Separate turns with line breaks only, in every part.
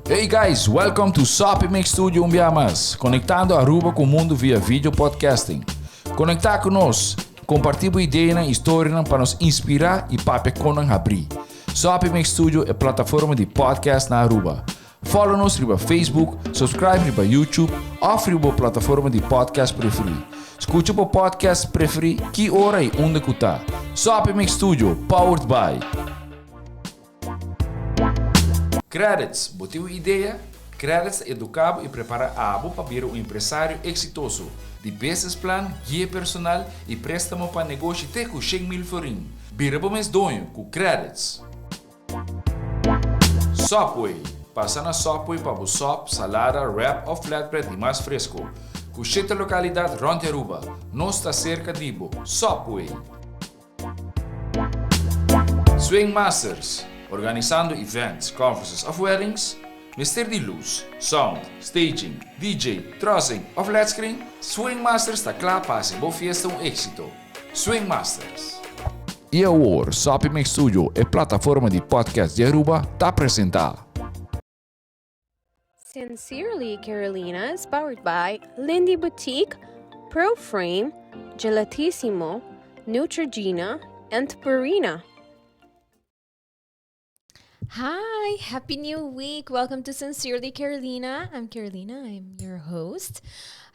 Hey guys, welcome to Sopi Studio Umbiamas, conectando Aruba com o mundo via vídeo podcasting. Conectar conosco, compartilhar ideias e histórias para nos inspirar e para nos abrir. Sopi Studio é plataforma de podcast na Aruba. Follow-nos no Facebook, subscribe no YouTube ou na plataforma de podcast preferida. Escute o podcast preferido que hora e onde está. Sopi Studio, powered by Credits, botiu ideia? Credits educava e prepara abo para vir um empresário exitoso. De business plan, guia personal e préstamo para negócio até com 100 mil florim. Vira para mês donho com Credits. Sopway, passa na Sopway para o sop, salada, wrap ou flatbread e mais fresco. Com 7 localidades rond Aruba, nós está cerca de Ibo. Sopway. Swing Masters, organizando events, conferences of weddings, Mister de luz, sound, staging, DJ, trussing of flat screen, Swing Masters está claro para ser boa fiesta éxito. Swing Masters. E agora, Sopi Studio é plataforma de podcast de Aruba, está apresentar.
Sincerely Carolina is powered by Lindy Boutique, Proframe, Gelatissimo, Neutrogena, and Purina. Hi, happy new week. Welcome to Sincerely Carolina. I'm Carolina. I'm your host.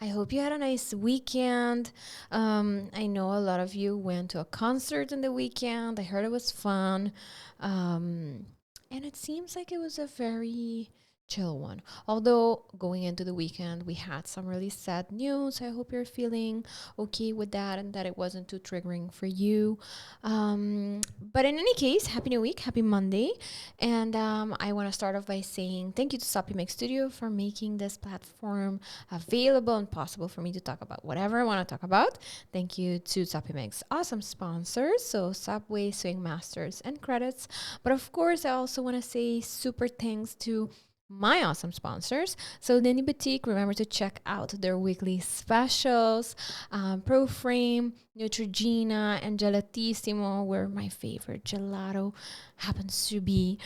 I hope you had a nice weekend. I know a lot of you went to a concert in the weekend. I heard it was fun. And it seems like it was a very chill one. Although going into the weekend, we had some really sad news. I hope you're feeling okay with that and that it wasn't too triggering for you. But in any case, happy new week, happy Monday. And I want to start off by saying thank you to Sopi Studio for making this platform available and possible for me to talk about whatever I want to talk about. Thank you to Sopi awesome sponsors, so Subway, Swing Masters, and Credits. But of course, I also want to say super thanks to my awesome sponsors. So Lindy Boutique, remember to check out their weekly specials. Proframe, Neutrogena, and Gelatissimo, where my favorite gelato happens to be.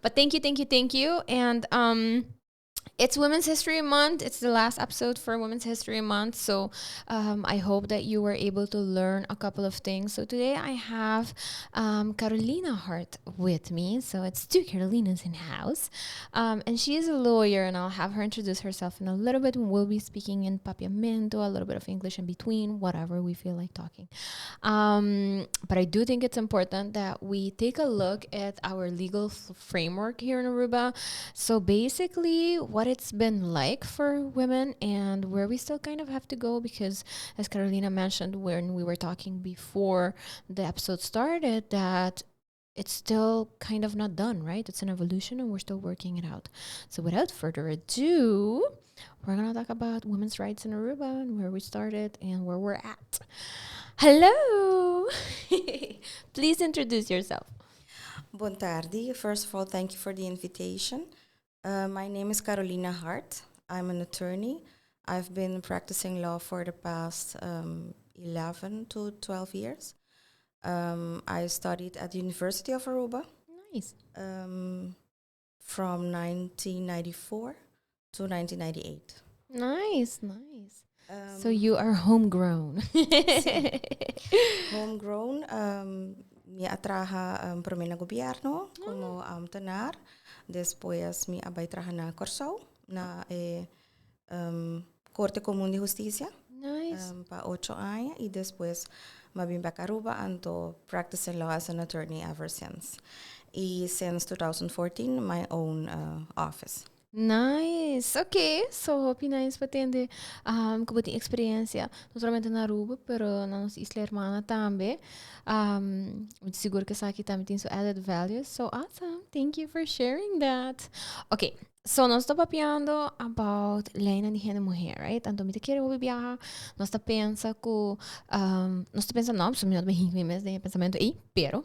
But thank you. And it's Women's History Month. It's the last episode for Women's History Month. So I hope that you were able to learn a couple of things. So today I have Carolina Hart with me. So it's two Carolinas in house. And she is a lawyer, and I'll have her introduce herself in a little bit. We'll be speaking in Papiamento, a little bit of English in between, whatever we feel like talking. But I do think it's important that we take a look at our legal framework here in Aruba. So basically, what it's been like for women and where we still kind of have to go, because as Carolina mentioned when we were talking before the episode started, that it's still kind of not done, right? It's an evolution and we're still working it out. So without further ado, we're going to talk about women's rights in Aruba and where we started and where we're at. Hello! Please introduce yourself.
Buon tardi. First of all, thank you for the invitation. My name is Carolina Hart. I'm an attorney. I've been practicing law for the past 11 to 12 years. I studied at the University of Aruba.
Nice.
From 1994 to 1998.
Nice. So you are homegrown.
Homegrown. Mi atraja para na gobyerno como tenar. Después mi abay traja na Corsao, na Corte Común de Justicia.
Nice.
Pa 8 años. Y después me vine back a Aruba and to practicing law as an attorney ever since. Y since 2014, my own office.
Nice. Okay. So, pinais patende kabuting experiência, não somente na Aruba, pero na nossa isla hermana também. Siguro que sa aqui também tem so added values. So awesome. Thank you for sharing that. Okay. So, nós estamos papiando about lei na higiene mulher, right? Então, me te quero viajar, nós está pensa que nós está pensando, não, somos bem mesmo de pensamento aí, pero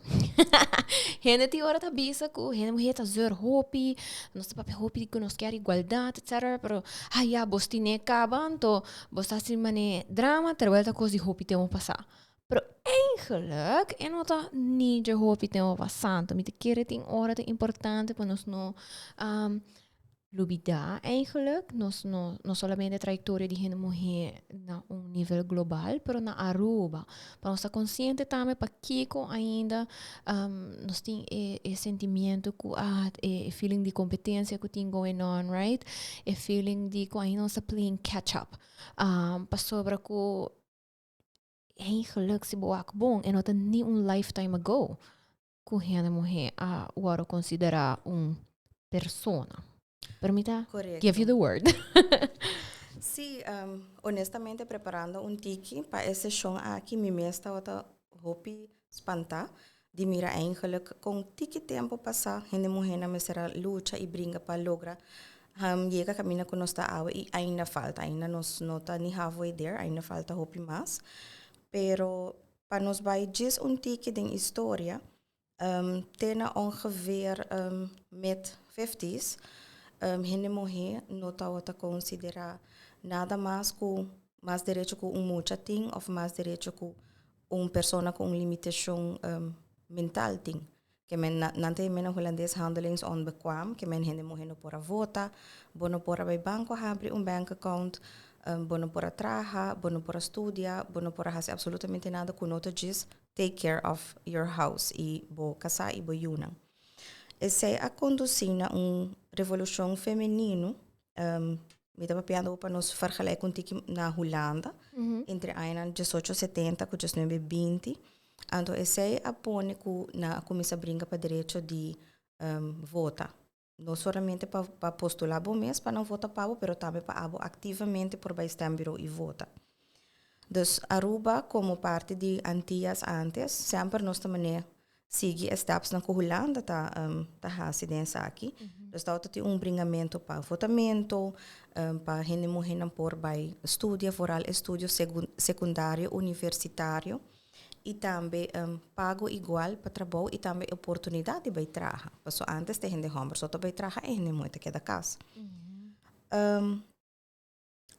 gente tem hora tá bisa que gente mulher tá zero hopi, nós está papi hopi que nós quer igualdade, etc. Pero ya, vos tine acaba, então vos tá assim mané drama, ter vuelta coisa de hopi temos passar. Pero eigenlijk, en wat niet je hoop te over santo, met de keren ting ora te importante para nos no lubida eigenlijk, no solamente a trayectoria de gente mujer na nível global, pero na Aruba. Para nós estar consciente também para Kiko ainda nós tem e sentimento e feeling de competência que tem going on, right? E feeling de que ainda nós playing catch up. Para sobre que eigenlijk se boa bom, e não tem nem lifetime ago que gente mujer agora considerar persona. Permita
Correcto.
give you the word.
Sí, honestamente preparando un tiki para esse show aqui, me mesta wat hopi spanta. De mira eigenlijk com tiki tempo passar, gente mulher na mesera luta e brinca para logra. Llega camina com nós awa e ainda falta, ainda nos nota ni halfway there, ainda falta hopi mais. Pero para nos vai diz un tiki den história, tena ongeveer met 50s. Gente mulher nota outra considera nada mais com mais direito com mucha ting ou mais direito com pessoa com limitação mental ting que men nante men holandês handelings onbekwaam que men gente mulher não pora vota bono pora bij banco abrir bank account bono pora traha bono pora studia bono pora fazer absolutamente nada com nota diz take care of your house e bo casa e bo yuna. Essa é a conduzina revolução feminino me estava pensando para nos vergelijken na Holanda entre anos 1870 e 1920 então essa é a pone que na começa a brincar para direito de votar não somente para postular bom mês para não votar para mas também para ativamente por estar bureau e votar. Dus Aruba como parte de Antillas antes sempre nós também sigue steps na Holanda tá residência aqui. Dus dat het bringamento para votamento, para gente mulher por vai estudia, vooral estudio secundário, universitário e também pago igual para trabalho e também oportunidade para trabalhar. Porque antes de gente homem só para trabalhar e gente muito que da casa.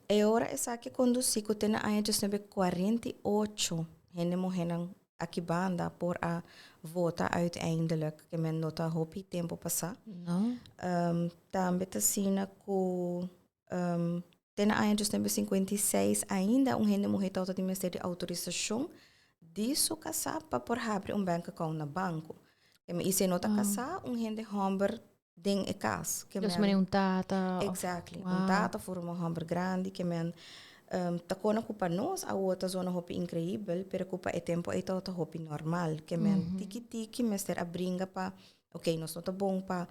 E agora essa aqui conduzir que tem aí just 48 gente mulher aqui banda por a vota uiteindelijk que men nota hopi tempo passar.
No.
Também tá sina que tem aí just 56 ainda gente mulher tá tem de autorização disso casar para por abrir bank account na banco. Que me isso nota casar gente homem ding e cas.
Dus men tata.
Exactly. Tata voor een homem grande que men takona kupa nos a outra zona hopi incrível, pero kupa e tempo e tota hopi normal, que men tiki mester a bringa pa, ok, nós não tá bom pa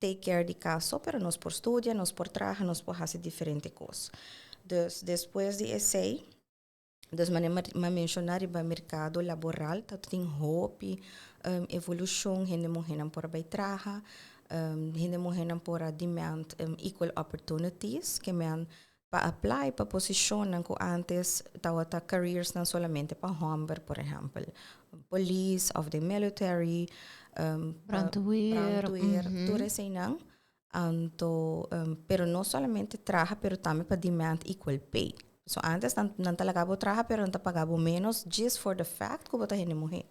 take care de casa, pero nós por estudia, nós por trabalhar, nós por fazer diferente coisas. Dus depois de essay, dus ma mencionar o mercado laboral, tá tem hopi evolução, gente morrendo por vai trabalhar, gente morrendo por a demand equal opportunities, que men para apply para posicionar que antes estava careers não solamente para homem, por exemplo, police of the military,
brandweer,
tudo isso não. Então, pero não somente trabalha, pero também para demand equal pay. So antes não talaga bo trabalhar, pero não pagava menos just for the fact que você é mulher.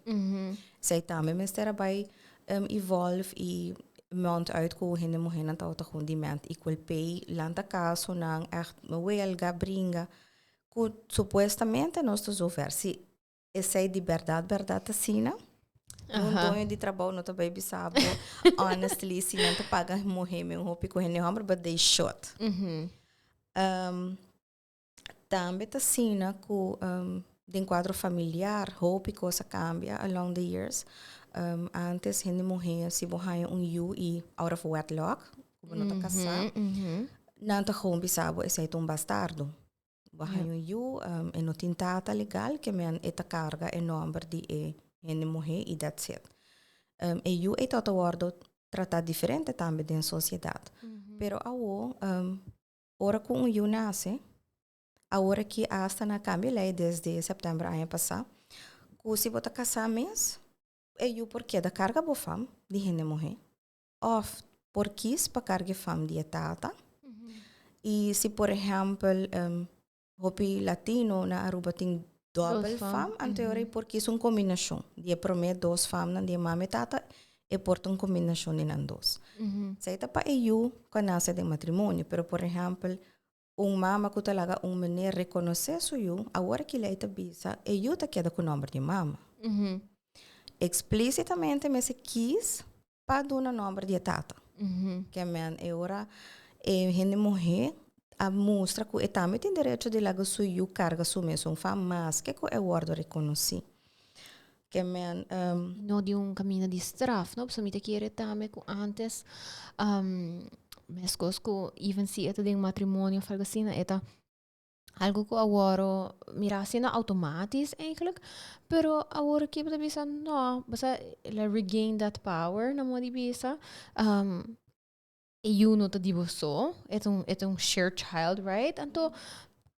Sei também mas terá vai evolve e mount uit ko hindi mo hinan tao ta kung demand equal pay lanta caso ng echt huelga bringa ku supuestamente nós estamos zover se essa de verdade sina não dono de trabalho não tá baby sabo honestly se não tá paga morrer meu hopi ko hindi hammer but they should também tá sina ku de quadro familiar hopi coisa cambia along the years. Antes gente morria se borraia you e out of wedlock, como não tá casado. Não tá com bisabo, esse é bastardo. Borraia you e não tem tata legal que men eta carga e nombre de gente morrer e that's it. E you é todo wordo tratado diferente também da sociedade. Pero awo ora com you nasce, agora que hasta na cambia lei desde setembro ano passado, que se bota casar mês é eu porque da carga bo fam de gente morrer of porque para carga fam de tata e se por exemplo hopi latino na Aruba tem double fam, anterior porque é uma combinação. Dia promete 2 fam, na dia mama e tata, e porta uma combinação de nan dos. Sei pa eu que nasce de matrimônio, pero por exemplo, mama que talaga maneira reconhecer su eu, agora que ele bisa, eu ta queda com o nome de mama. Explicitamente me se quis para dar o nome de tata. Que men agora gente mulher a mostra que também tem direito de lago su eu carga su mesmo fam, mas que é guardo reconhecer. Que men
no de caminho de straf, no? Porque me te quiere também que antes mas que even se é de matrimônio, algo assim, é algo que agora mira assim automatisch eigenlijk, pero agora que você bisa no, basta la regain that power na mo di bisa, e eu não te digo só, é shared child, right? Então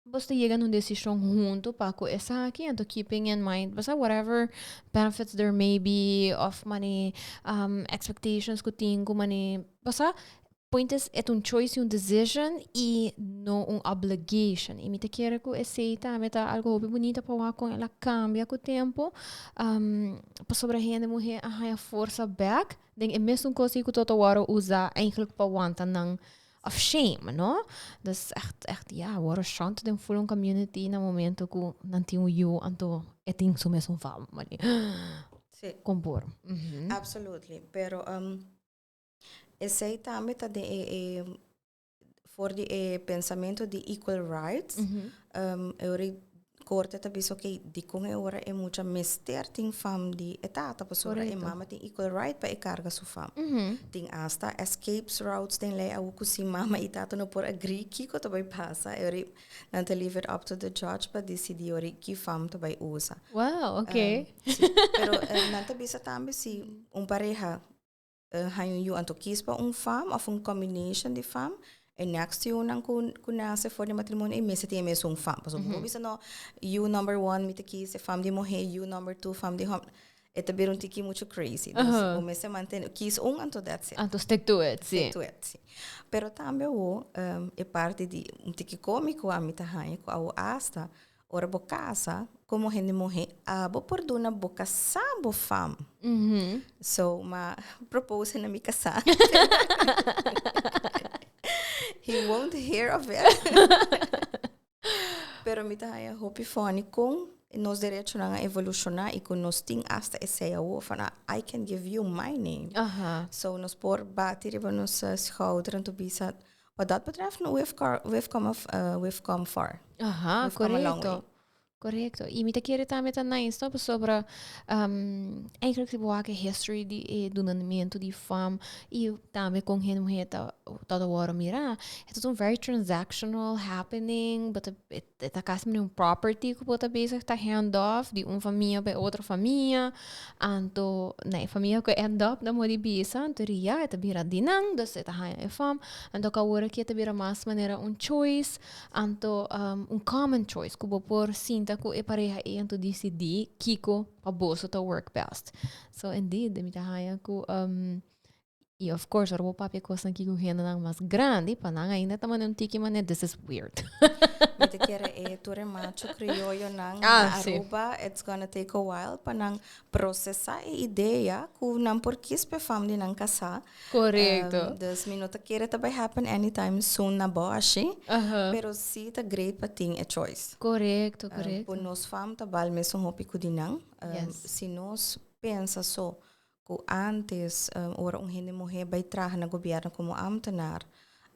basta llega numa decisão junto para que essa aqui, então keeping in mind, basta whatever benefits there may be of money, expectations que tenho, money, basta point is, é choice, decision e não obligation. E me te quero que aceita, me tá algo bonito para com ela cambia com o tempo. Para sobre a gente mulher a força back, denk é mesmo coisa que todo hora usa eigenlijk para wanta não of shame, no? Dus echt ja, wara chante den full community na momento que não tinha eu, então é tem so mesmo fama, mas compor.
Absolutely, pero esse também tá de for de pensamento de equal rights. Eu corte tá biso que de com agora é muita mister tem fam de etata pessoa e mama tem equal right para carga su fam. Tem hasta escapes routes tem lei ao que se mama e tata não por agree que ko vai passa. Eu não te leave it up to the judge para decidir ori que fam to vai usa.
Wow, okay.
Pero não te bisa também se pareja hanyo anto kispa fam of combination de fam e next you nang kunase for the matrimony e mesa ti mesong fam so bisa no you number 1 mi te kis fam de mohe you number 2 fam de hom eta birun tiki mucho crazy o mesa mantén kis anto that's it
anto stick to it
sí pero tambe e parte de tiki cômico a mi ta hanyo ko hasta ora bo casa como gente morrer bo por duna boca sabo fam so ma propose na mi casar he won't hear of it pero mi taia hope fone com nos direitos na evolucionar e com nos ting hasta esse fana I can give you my name so nos por bater e nos schouder en to bisa wat dat betreft we've come far
Correcto. E me te querer também nice, no? Sobre eigenlijk se boa que history de donamento de fam e também com gente mulher toda hora mirar é tudo very transactional happening, but tá quase um property que pode basic tá hand off de família para outra família, anto na família que end up da modi bisa, então é tá vira dinang, dus tá há fam, anto que agora que tá vira mais maneira choice, anto common choice que por sinta que é pareja e então decidir kiko pa bolso to work best. So indeed, me tá haya que e of course, o papi coisa aqui com renda não mais grande, para não ainda tá mandando tiki mané, this is weird.
Me te quer tore macho criollo nang Aruba, it's gonna take a while para nang processar a ideia que não porque se family nang casa.
Correcto.
Dus me nota quer tá vai happen anytime soon na boche. Pero si tá great para ting a choice.
Correcto.
Por nos fam tá bal mesmo hopi kudinang. Si nos pensa so que antes ora gente mulher vai trabalhar na governo como ambtenaar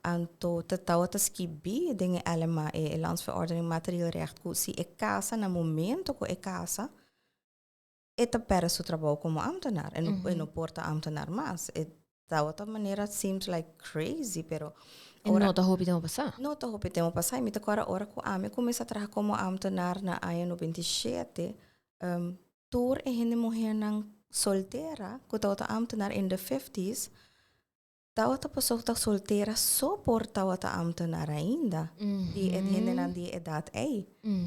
anto tatawa ta skibi dinge alema e landsverordening materiaalrecht ku si casa na momento ko casa eta para su trabalho como ambtenaar en no porta ambtenaar mas da outra maneira seems like crazy pero
ora não hopi temo passar
me te ora ku ame começa a trabalhar como ambtenaar na ano 97 tour e gente mulher nang solteira, que estava ambtenaar in the 50s, estava pessoa que solteira só por estava ambtenaar ainda. Die het hende na die edad ei.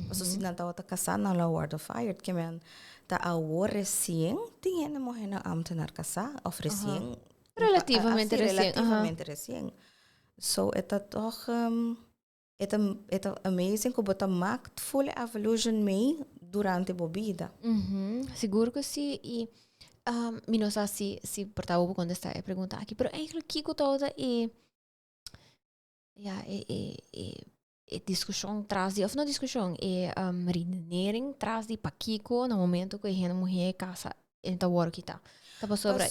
Also se não estava casado na word of fire, que men tá agora recém, tem hende morrer na ambtenaar casar, of recém.
Relativamente
recém. So это toch, это amazing, que bota maakt volle evolution mee, durante a vida.
Seguro que sim. E não sei se portava para contestar a pergunta aqui, mas eigenlijk Kiko toda discussão traz de, of não discussão, redenering traz de para Kiko no momento que a mulher casa em tá work kita. Tava sobre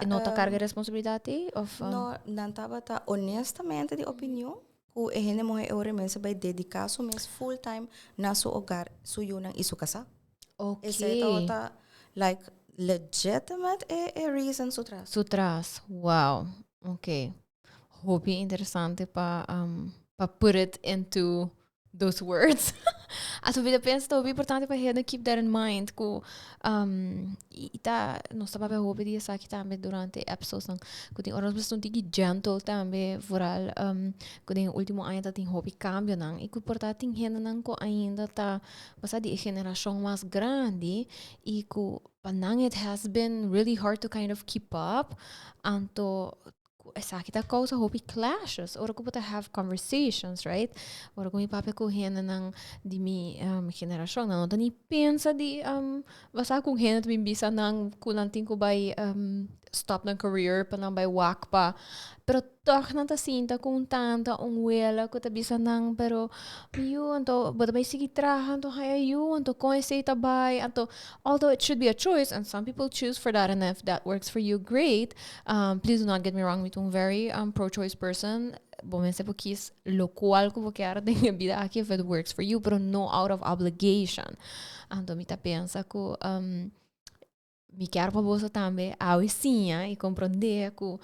nota carga de responsabilidade of
não estava honestamente de opinião que a gente mulher realmente vai dedicar seu mês full time na seu hogar, suyo nang isu casa.
Okay.
Essa é like legitimate reason sutras.
Sutras. Wow. Okay. Hope interessante pa put it into those words. As vida pensa que é importante para gente keep that in mind que nós estava para hope dia aqui também durante episodes que tem horas bastante gentle também vooral que tem último ano tem hope cambio nang e que portanto tem gente nang ko ainda tá basta di geração mais grande e que panang it has been really hard to kind of keep up anto esa kita causa hope clashes ora ko pata have conversations, right? Ora ko mi papa ko hena nang di mi generação não tani pensa di basta kung hena mi bisa nang kulanting ko bay stop ng career pa nang bay wak pa pero toch nang ta sinta kung tanta wela ko ta bisa nang pero yun to but bay sige trahan to haya yun to ko say tabay anto although it should be a choice and some people choose for that and if that works for you great. Please do not get me wrong, I'm very pro-choice person. Bomense po quis lo cual ko quero de minha vida aqui if it works for you, pero no out of obligation. Então, me pensa que me quero para você também, auicinha e compreender que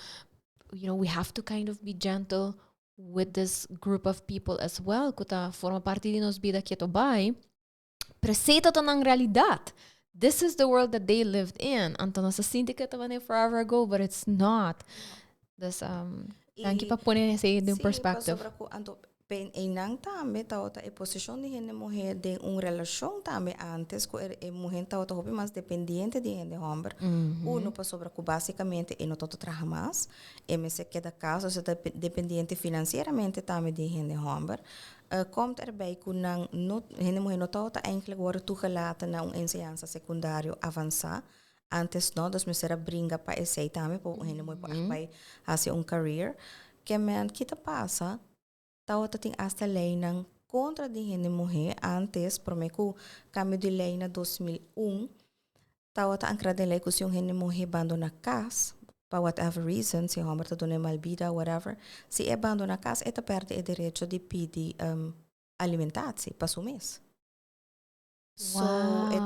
we have to kind of be gentle with this group of people as well, que tá forma parte de nossa vida que to bai. Preceita to nang realidade. This is the world that they lived in. Então, nós sentimos que estava forever ago, but it's not. Dus, dank je pa poner esse de perspective.
En nang também tauta a posição de gente mulher de relação também antes que a mulher tauta hope mais dependiente de gente homem. Uno pa sobre que basicamente e não todo trabalha mais, e me se queda casa se dependiente financeiramente também de gente homem. Komt erbij que gente mulher não tauta eigenlijk worden toegelaten naar enseñanza secundário avançar. Antes no, dus me bringa pa esse também, po gente mulher pa vai fazer career. Que men kita passa tauta tem hasta lei nang contra de gente mulher antes promeco cambio de lei na 2001 tauta ancra de lei que se gente mulher abandona casa for whatever reason se homem tá dando mal vida whatever se abandona casa eta perde o direito de pedir alimentação para seu mês. So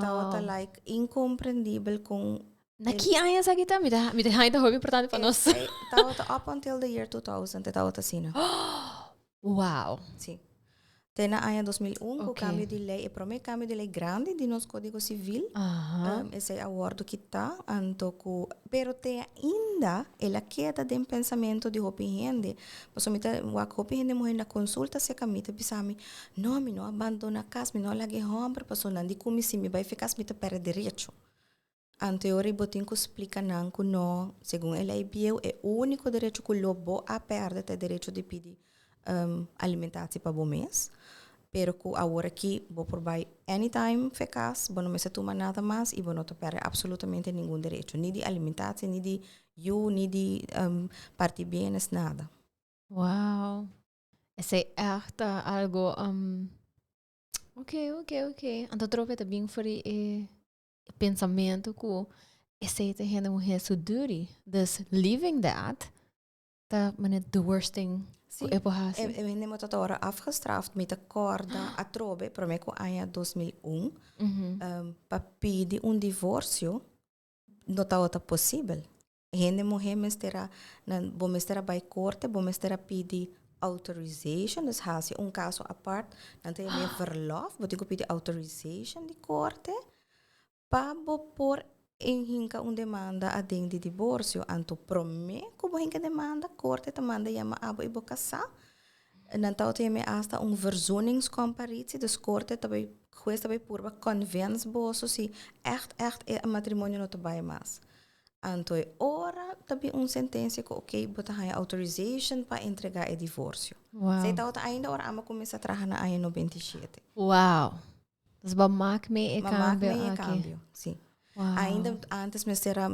tauta like incompreendível com
Naki aya sa kita mi da haida hobby importante para nós.
Tauta up until the year 2000 tauta sina.
Wow.
Sim. Tena aya 2001 o cambio de lei, e prome cambio de lei grande de nosso Código Civil. Esse acordo que tá anto pero te ainda ela queda de pensamento de hopi gente. Posso me ter o hopi gente morrer na consulta se camita bisami. Não, me não abandona casa, me não lagi homem, posso não de como se me vai ficar me te perde direito. Anteori botin ko explica nan ko no, segundo ela é o único direito que o lobo a perde é direito de pedir alimentação para o mês. Pero que agora aqui vou provar anytime ficas, não me se toma nada mais e não te perde absolutamente nenhum direito, nem de alimentação, nem de nem de parte bienes, nada.
Wow. Esse é echt algo ok. Então trope também for pensamento que esse te gente mulher so duty, dus leaving that the worst thing.
Sim, eu nem muito agora afgestraft met de corda a trobe, para mim com ano 2001, para pedir divórcio, não está possível. Gente mulher mestera by corte, mestera pedir authorization, dus haast je caso apart, dan tem meer verlof, wat ik pedir authorization de corte, para por hinka demanda a ding de divórcio, anto prome como hinka demanda corte demanda yama abo ibo casa dan tau te me hasta verzoeningscomparitie dus corte tabai juez tabai purba convence boso si echt e matrimonio no tabai mas anto ora tabi sentença que ok bota haya authorization para entregar e divórcio. Wow. Sei tau ainda ora ama começa a trabalhar na ano 97.
Wow. Dus ba maak mee
e cambio, sim.
Wow.
Ainda antes mistera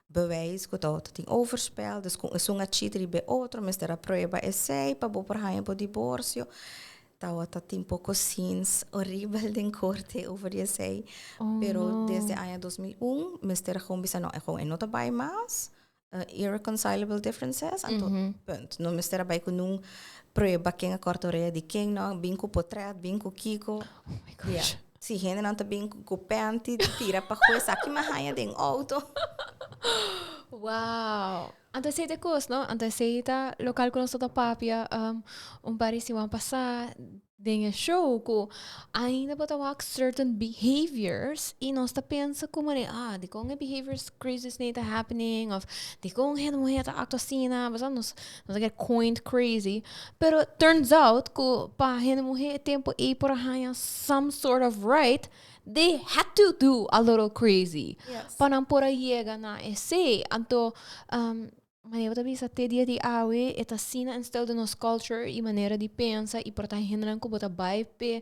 bewijs que dat tem overspel, dus com sunga chitri be outro, mistera prueba essay para bo porhanha bo divorcio. Tawa tem pouco sins horrível den corte over die essay. Pero desde año 2001, mistera gewoon bisa no gewoon nota bij mas. Irreconcilable differences, punt. No mistera bij kunung prueba quem a cortoreia de quem não, binco potret, binco kiko.
Oh my gosh.
Yeah. Si gente não tá binco com pente, tira para coisa aqui mais raia den auto.
Wow. Antes de coisa, não? Antes de local com nossa papia, parecido passar dinge show ko ainda batawak certain behaviors e nós tá pensa como de kong behaviors crazy snake happening of de kong hen mo heta acto sina mas nós get coined crazy pero turns out ko pa hen mo tempo e por hanya some sort of right they had to do a little crazy panang por llega na esse anto mas eu também até dia de awe eta sina instead de nos culture e maneira de pensar e portar henran ko bota bai pe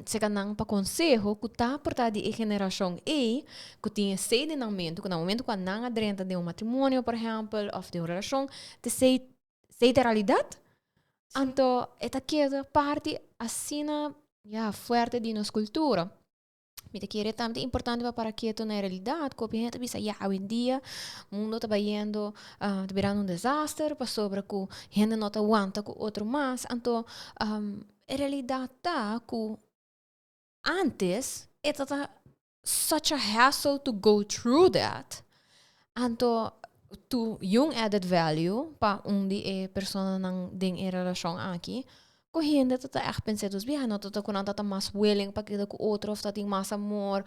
se kanang pa consejo ku ta portar de geração e ku tinha sei de momento ku na momento ku nang adrenta de matrimônio por exemplo of de relação te sei de realidade anto eta queda parte assina fuerte de nos cultura. Me te quiere tanto importante para que tu na realidade, que a gente bisa hoje em dia, o mundo está vendo, está virando desastre, para sobre que a gente não está aguenta com outro mais, então a realidade tá que antes era such a hassle to go through that, então tu young added value para die persona nang ding relação aqui. Correndo tá echt pensando os bicha não tá com nada mais willing para que com outro of tá tem mais amor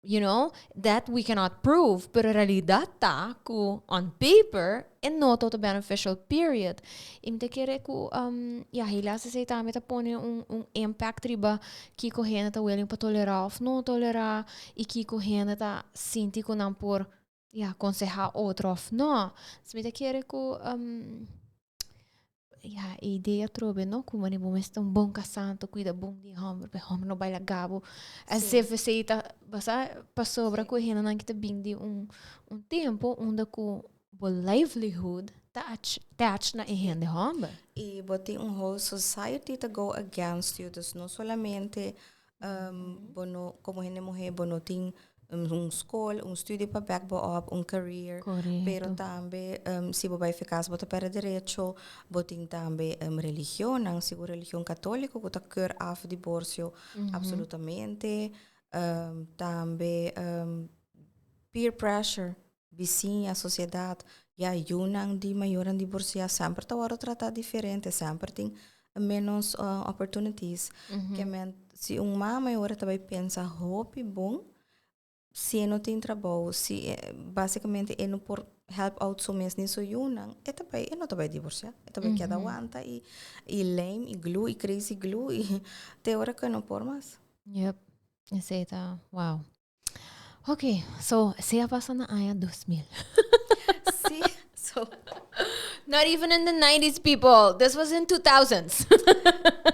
you know that we cannot prove pero a realidade tá com on paper and not to beneficial period e me querer com hela se tá me tá pone impact riba que correndo tá willing para tolerar ou não tolerar e que correndo tá sentir com não por aconselhar outro ou não se me querer com a ideia trobe no como ni bom está bom casanto cuida bom de homem no baila gabo as if você tá passou para correndo não que tá bem de tempo onde com o livelihood touch na de homem
e botem whole society to go against you dus não solamente bono como gente mulher bono tem school, estudio para backbone up, career,
correto.
Pero também se você vai ficar bota para direito, botem também religião, não sigo religião católica, que tá cur af divorcio, absolutamente, também peer pressure, vizinha, sociedade, yunang di maioran divorciar sempre tá hora tratar diferente, sempre tem menos opportunities, que se uma maior também pensa hope bom se não tem trabalho, se basicamente não por help out so mesmo nisso yunang, também não vai divorciar, também queda aguanta e lame e glue e crazy glue e tem hora que não por mais.
Yep, esse tá, wow. Okay, so se passa na área 2000.
Sim, so
not even in the 90s people. This was in 2000s.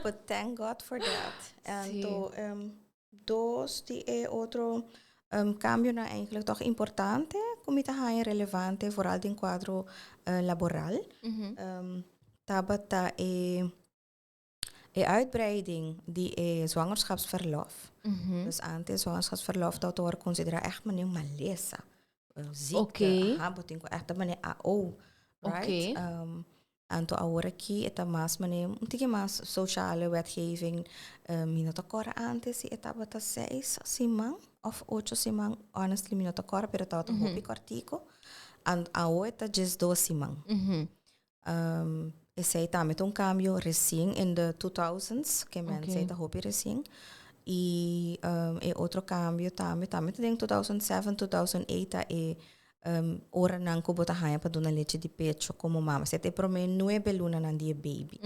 But thank God for that. And dos die outro cambio na eigenlijk toch importante, como está relevante, vooral in quadro laboral. Tabata uitbreiding die zwangerschapsverlof. Dus antes zwangerschapsverlof dat wordt considerado echt meneer malesa. Ziekte, botinko echt meneer AO. Right? Anto agora aqui está mais meneer, mais sociale wetgeving. Minuto cora antes e etapa ta 6 simang of 8 simang, honestly minuto cora, pero ta hopi cortico. And agora está just 2 simang. Esse aí também tem cambio recém in the 2000s, que men sei tá hopi recém. E outro cambio também em 2007, 2008 ora não que bota raia para dar leite de pecho como mama. Se te promete 9 lunas na dia baby.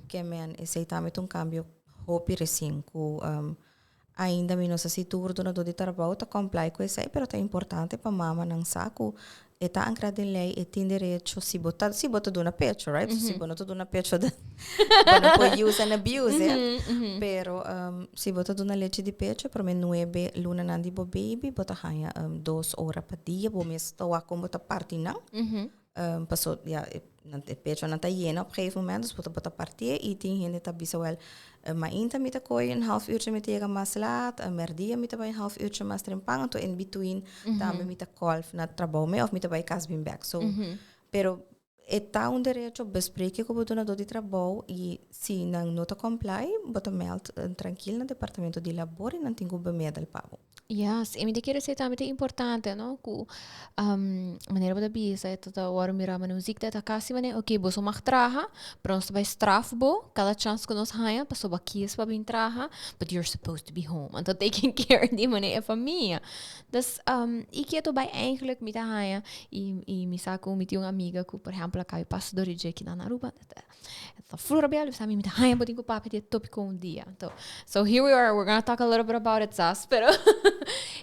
Que men esse aí também tem cambio hopi recém com ainda me nossa situro na do de trabalho tá comply com isso aí, pero tá importante para mama não saco e tá ancrado em lei e tem direito se bota do na pecho, right? Se bota do na pecho da não pode use and abuse, pero se bota do na leite de pecho, para mim 9 luna nandi bo baby, bota hanha 2 horas para dia, bo mes tá como bota parte não. Passou, ja, het pecho não está lleno op een gegeven moment, dus bota partie e tem gente tá bisa wel maar inta met kooi een half uurtje met tegen mas laat, merdia met bij een half uurtje mas trempang, to in between também met kolf na trabalho me of met bij casbin back. So, pero está um direito bespreken com o dono de trabalho e se não nota comply, bota meld tranquilo no departamento de labor e não tem que bemedel pavo.
Yes, e mi quero ser também importante, no? Ku maneira da bisa, é toda hora mirar a música da casa, né? Ok, você mag traha, pronto vai straf bo, cada chance que nós hanha, passou aqui para vir traha, but you're supposed to be home, and to taking care de maneira família. Dus ik heb to bij eigenlijk met hanha e mi sa com met uma amiga que, por exemplo, acaba passador de aqui na Aruba. Essa flor bela, sabe, mit hanha botin com papo de tópico um dia. So here we are, we're going to talk a little bit about it, Sas, pero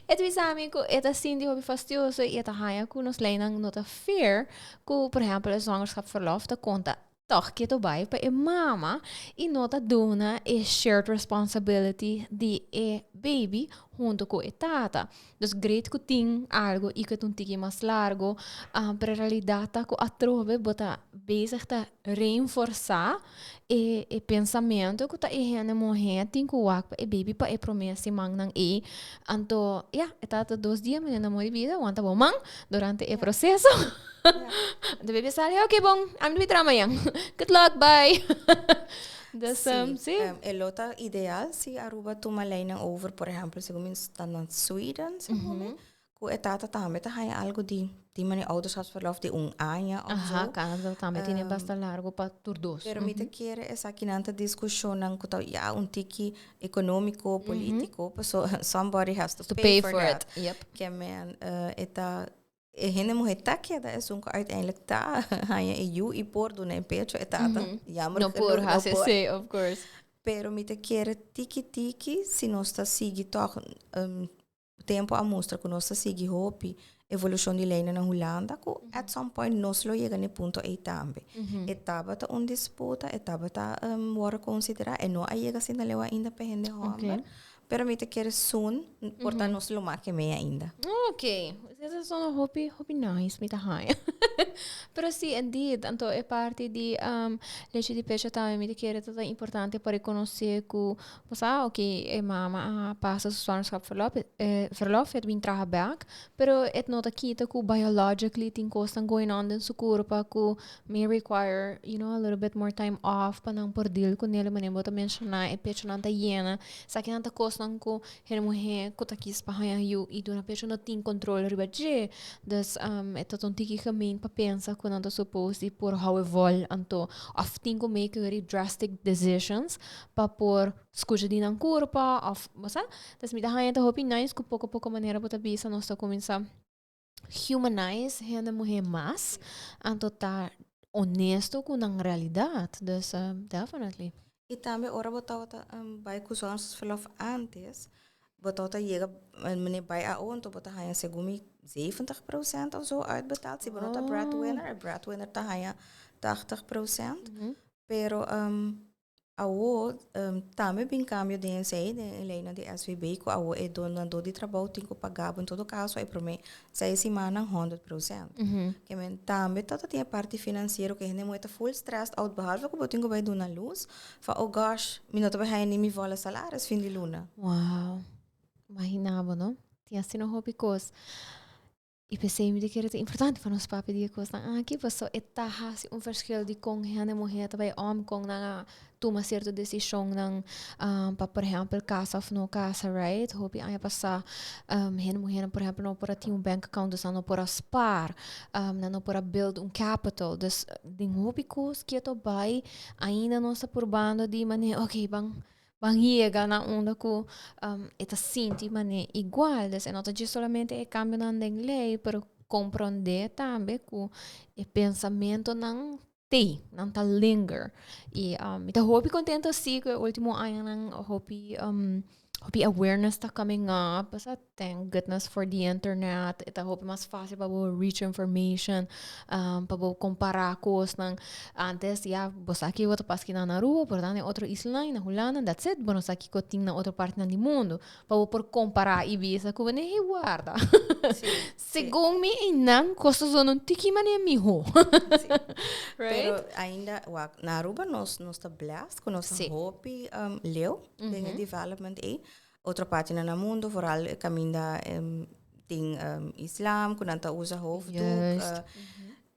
het is amigo, het is Cindy hobby fastioso e het haya ku nos leinang nota fear ku, por exemplo, zwangerschapsverlof te conta toch que bij para a mama e nota dona é shared responsibility de a baby junto com a tata. Dus great que tem algo e que um tique mais largo, para realidade que a trove bota bezig te reforçar e pensamento que tá errando morrer tem que o para a baby para a promessa mang nang e anto é tata 2 dias mas não morre vida wanta bom mang durante o processo. De baby sale, ok, bom, I'm going to amanhã. Good luck, bye. Dus, sim.
Lota ideal, se Aruba toma leiding over, por exemplo, se we staan in Zweden, ku etata também tá algo de mani ouderschapsverlof de año of
Aha,
zo.
Canada também tem bastante largo para todos.
Pero me te quiere essa kinanta discussão nang kuta tiki económico, político, so somebody has to pay for
it.
that.
Yep.
Que men hene mo hetakia da es uiteindelijk ta hanya EU e por do na pecho etata. Jammer
No por HCC, of course.
Pero me te quiere tiki se nós está seguir toch tempo a mostra que nós está seguir hopi evolução de lei na Holanda que at some point nós lo chega no ponto aí também. Etapa tá disputa, etapa tá word considerar e não aí chega sendo lewa ainda pendente homem. Pero me te quiere soon, portanto nós lo make me ainda.
Ok, essa é só uma hobby nice, me tá raia. Pero sim, indeed, então é parte de leite de peixe também, me quer é importante para reconhecer que, você ok, a mama passa o zwangerschapsverlof, het wint traga back, pero het not aqui que biologically tem coisas going on in seu corpo que may require, you know, a little bit more time off para não perder com ele, mas nem vou mencionar, é peixe não tá hiena, sabe que não tá coisa não que a mulher que tá aqui para e do na peixe não tem controle ribaje, dus é todo um tiki caminho para pensar quando anda supposed e por how evolve anto of tem que make very drastic decisions para por escuta de não corpo of você das me dá ainda hope nice que pouco a pouco maneira para bisa nós tá começar humanize a mulher mais anto tá honesto com a realidade dus definitely
E também ora botava vai com os verlof antes botava chega meneer bij a onto botava hanya segumi 70% of zo uitbetaald. Se botava breadwinner tá hanya 80%. Pero também bem cambio de NCI de lei de SVB que awo é dono de trabalho tem que pagar em todo caso é para mim 6 semanas 100%. Que men também toda tem a parte financeira que ainda muito full stress out behalve que eu tenho que dar na luz. Fa oh gosh, me não tô bem nem me vola salários fim de luna.
Wow. Imaginava, não? Tinha sido um hobby coisa. E pensei que era importante para nós papi de coisa. Aqui passou etaha um verschil de com a mulher também homem com na toma certa decisão nang para por exemplo casa ou não casa, right? Hobby aí passar a mulher por exemplo não para ter bank account dus não para spar, não para build capital. Dus de hobby coisa que eu vai ainda não está por bando de maneira ok bang banhiega na onda que está senti mané igual, dus não é solamente é cambio na lei, pero compreender também que o pensamento não tá linger. E tá hobby contento assim que o último ano não hobby hope awareness tá coming up. Basta thank goodness for the internet. Ita hope mas fácil para reach information, para comparar coisas ng antes basta aqui outra paski na Aruba, portanto em outra isla na Holanda, that's it. Bono sa aqui ko ting na outra parte do mundo, para por comparar e ver sa ko ne guarda. Segundo me inang costa zono tiki mane miho.
Right? Pero ainda na Aruba nós tá blessed com nossa hope leu dengan development outra parte na mundo vooral caminda ting Islam kun anta usa hoofddoek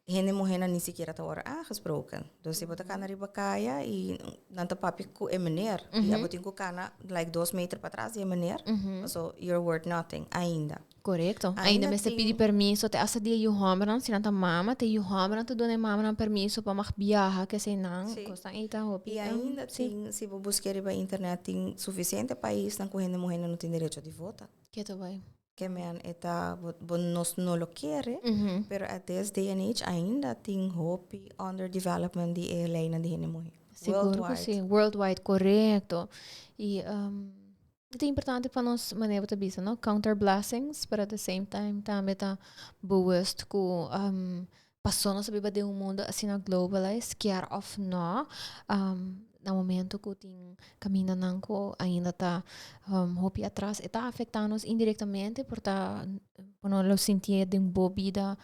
Hene morrendo nem sequer tá hora aangesproken. Dus je moet naar riba kaya e nanta papi ku meneer. Je moet in kana like 2 meter para trás e meneer. So you're worth nothing ainda.
Correcto. Ainda me se pedi permiso te asa dia yuhamran sinanta mama te yuhamran te dona mama permiso para mag viajar que se não costa eita hopi.
E ainda tem se você buscar riba internet tem suficiente país nan ku hene morrendo não tem direito de votar.
Que to vai.
Que man eta nos no lo quiere, pero at this day and age ainda tem hope underdevelopment di line di hene morrer.
Worldwide. Sim, worldwide, correto. E é importante para nós maneira de bisa, no? Counter blessings, but at the same time também tá bewust com passou nossa vida de mundo assim na globalize, quer of no, no momento que tem caminho nanco ainda tá hopi atrás está afetando-nos indiretamente por tá quando eu sentia de bobida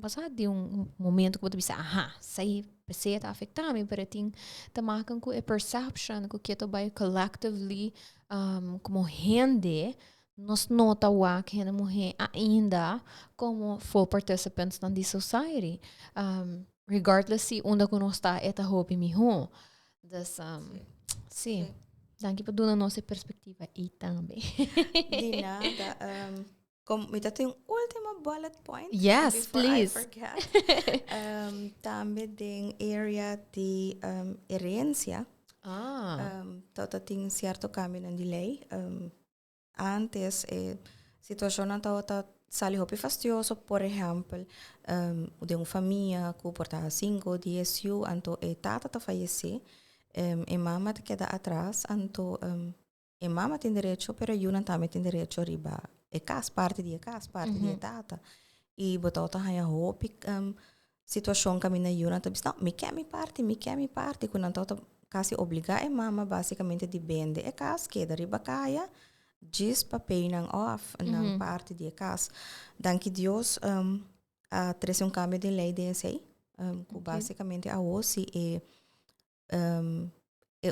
passar de momento que eu pensei sei pensei tá afetando para tem tá marcando com a perception que tu vai collectively como rende nós nota que a mulher ainda como full participants na society regardless se onde que nós está esta hopi miho. Dus, sim. Dank por dar nossa perspectiva aí também.
De nada. Como me tem última bullet point.
Yes, please.
I forget. Também tem area de herência. Tota tem certo caminho de lei. Antes, situação não tá sali hopi fastidioso, por exemplo, de uma família que portava 5, 10 anos, então a tata tá faleceu. E mama te queda atrás, então e mama tem direito, pero eu não também tem direito riba. E cas parte de tata. E botou tá hanya hopi situação caminha eu não tá não, me quer me parte, quando então tá quase obrigar e mama basicamente de vende e cas queda riba kaya. Diz papel nang off nang parte de casa. Danke Deus a trazer cambio de lei desse que basicamente a hoje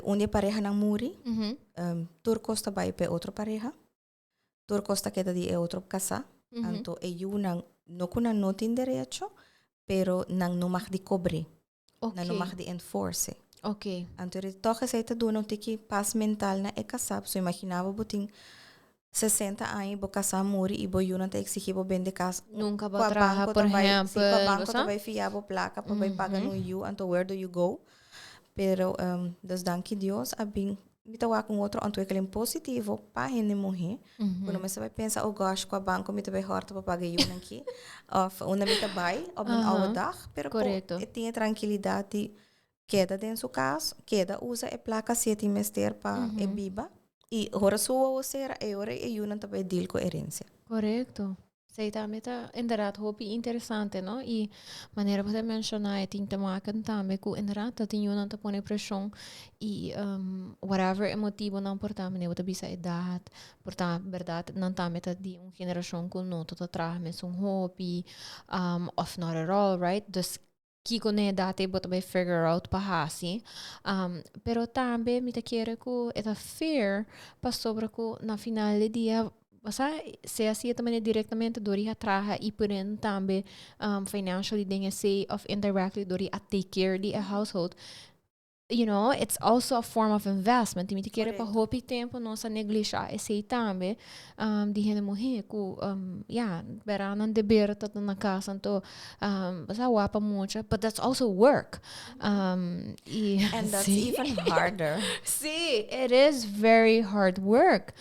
onde pareja nang muri turcos tá vai para outra pareja turcos tá queda de outro casa então eu nang no kuna não tem direito pero nang não mag de cobre nang não mag de enforce.
Ok.
Então ele toca se tá dando que paz mental na é casar, so imaginava botin 60 anos, vou casar muri e vou não ter exigir vou vender casa.
Nunca vou trabalhar, por exemplo.
Se o banco vai fiar a placa, para vai pagar no you, então where do you go? Pero, dus danke Deus, abing mitawa com outro antwoord positivo para hene morrer. Quando você vai pensar, oh gosh, com a banco me vai horta para pagar you aqui, of uma me vai, ou um oude dag, pero tem tranquilidade, queda dentro do casa, queda usa a placa 7 mester para e biba. E hora sua ou será hora e eu não também deal com herência.
Correto. Sei também tá inderdaad hopi interessante, no? E maneira para mencionar tem que maken também que inderdaad dat tem não tá pone pressão e whatever é motivo não portar maneira para bisa idade, portar verdade não também tá de geração que não tá atrás mas hopi of not at all, right? Dus Kiko ne date bota by figure out pahasi. Pero também me te quer que é fair para sobre que na final do dia basta se assim também diretamente dori atraha e por também financially dinha say of indirectly dori a take care the household. You know, it's also a form of investment. E me te quer para hopi tempo nossa negligenciar esse também de hene morrer ku beranan de berta na casa então basta wapa mucha, but that's also work.
And that's even harder.
See, it is very hard work.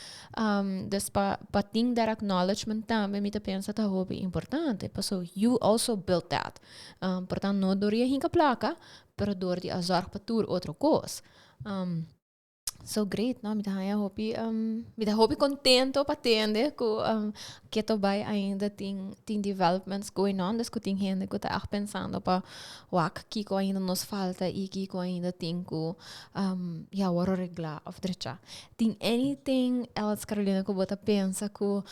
Dus pating that acknowledgement também me te pensa ta hopi importante. So you also built that. Portanto, não doria hinka placa, pero door die azorg patoer outra coisa. So great, no? Mida hopi contento patende ku keto bay ainda ting developments going on, dus ku ting hende ku ta echt pensando pa wak kiko ainda nos falta e kiko ainda ting ku waro regla of drecha. Ting anything else Carolina ku bota pensa ku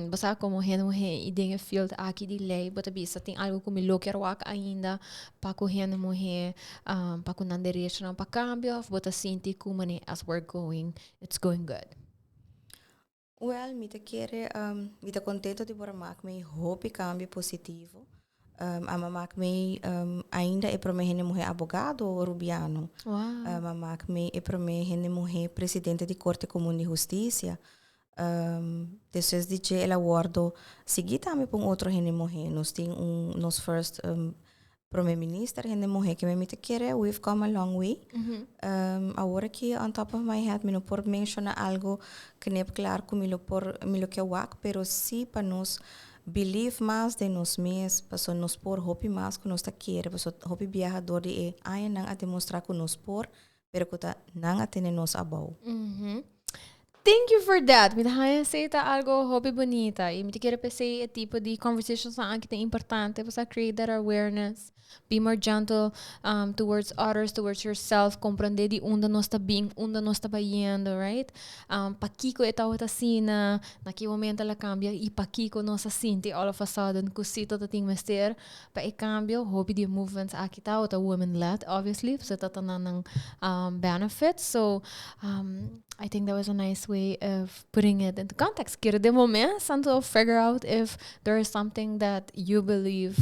basa como hen mo he e dinge field aqui di lei bota bisa ting algo ku mi loker wak ainda pa ku hen mo he pa ku nan direction pa cambio of bota sinti ku mane as we're going, it's going good.
Well, mi te contento de por mak me hope cambio positivo. Ama mak me ainda e pro me hene mulher abogado rubiano.
Wow.
Ama mak me e pro me hene mulher presidente de Corte Comum de Justiça. Depois de que ela awardo seguida me pon outro hene mulher. Nós tem nos first Premier-minister hende mulher que me te querer, we've come a long way. Agora que on top of my head, me não por mencionar algo que nem claro que me lo que wak, pero sí para nos believe mais de nos mesmos, para nos por hope mais que nos ta querer, para hope viajador de ai não a demonstrar que nos por, pero que ta não a tener nos abau.
Thank you for that. Mit haya say ta algo hobby bonita. E mit quero pensei tipo de conversations na que tem importante para create that awareness. Be more gentle towards others, towards yourself. Compreender de onde nós está bem, onde nós está indo, right? Pakiko é tal sina, naquele momento ela cambia e pakiko nós sente all of a sudden kusito ta ting mester pa e cambio hobby de movements aqui tá outra women led obviously, so ta tanang benefits. So I think that was a nice way of putting it into context. Kira de moment, to figure out if there is something that you believe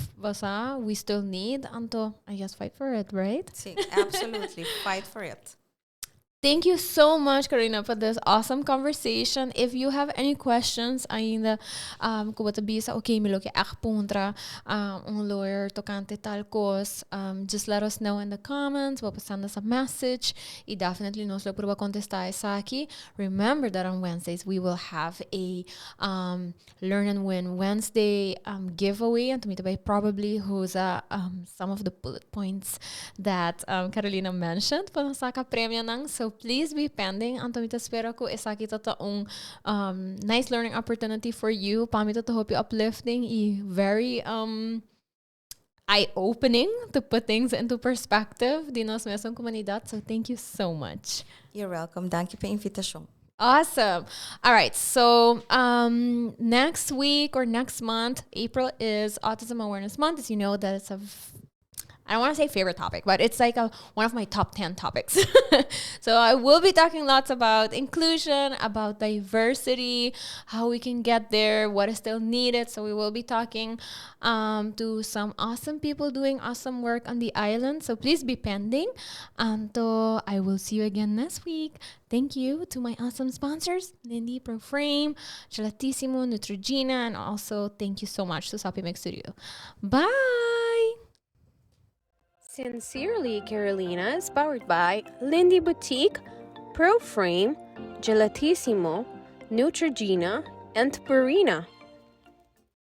we still need, and to I guess fight for it, right?
Sí, absolutely, fight for it.
Thank you so much, Karina, for this awesome conversation. If you have any questions, ainda kubata bisa, okay, me lo que puntra lawyer tocante tal cos, just let us know in the comments. We'll send us a message. Y definitely nos lo prueba contestar aquí. Remember that on Wednesdays we will have a Learn and Win Wednesday giveaway, and to meet by probably who's some of the bullet points that Carolina mentioned para saka premio nang. So please be pending. Antomita espero ko isa kita nice learning opportunity for you. Pamito to hope you uplifting y very eye-opening to put things into perspective di nos mesmong komunidad. So thank you so much.
You're welcome. Thank you for invitation.
Awesome. All right. So next week or next month, April is Autism Awareness Month. As you know, that it's I don't want to say favorite topic, but it's like one of my top 10 topics. So I will be talking lots about inclusion, about diversity, how we can get there, what is still needed. So we will be talking to some awesome people doing awesome work on the island. So please be pending. And I will see you again next week. Thank you to my awesome sponsors, Lindy, Proframe, Gelatissimo, Neutrogena, and also thank you so much to Sopi Studio. Bye!
Sincerely Carolina is powered by Lindy Boutique, Proframe, Gelatissimo, Neutrogena, and Purina.